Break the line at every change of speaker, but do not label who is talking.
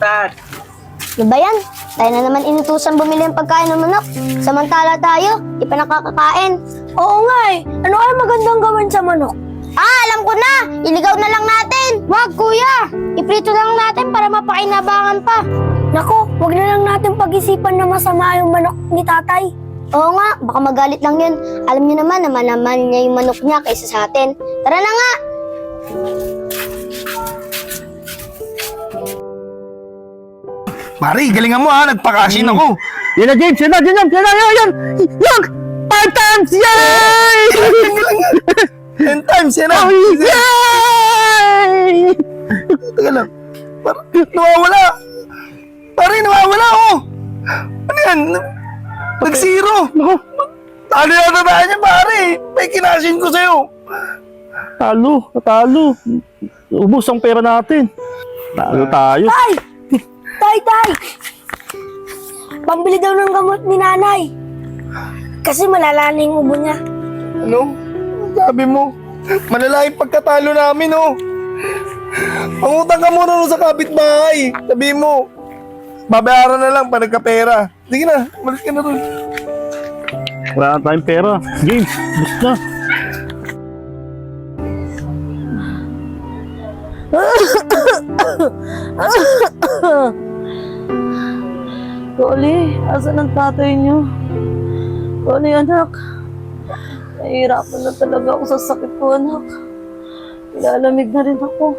Saan?
Ano ba yan? Tayo na naman inutusan bumili ng pagkain ng manok. Samantala tayo, di pa nakakakain. Oo nga eh. Ano kaya magandang gawin sa manok? Alam ko na! Iligaw na lang natin! Wag, kuya! Iprito lang natin para mapakinabangan pa. Naku, wag na lang natin pag-isipan na masama yung manok ni tatay. Oo nga, baka magalit lang yun. Alam niyo naman, naman niya yung manok niya kaysa sa atin. Tara na nga!
Mari, galingan mo ha, nagpakasin ako.
Yan na, James! Yan na! Yan! Yan! Yan! Yan! 5 times! Yay!
10 times, yan na.
Yay!
Teka lang. Nawawala. Pare, nawawala oh. Ano yan? Nag-zero. Talo yata tayo niya, pare. May kinasin ko sa'yo.
Talo! Natalo! Ubus ang pera natin. Talo tayo.
Tay! Tay! Pambili daw ng gamot ni nanay. Kasi malala na yung ubo niya.
Ano? Sabi mo, malala yung pagkatalo namin, oh. Pangutang ka muna nun sa kapitbahay. Sabi mo, babayaran na lang pa nagkapera. Sige na, malis ka na rin.
Wala na tayong pera. James, ubus na.
Loli, asan ang tatay niyo? Loli, anak. Nahihirapan na talaga ako sa sakit ko, anak. Nilalamig na rin ako.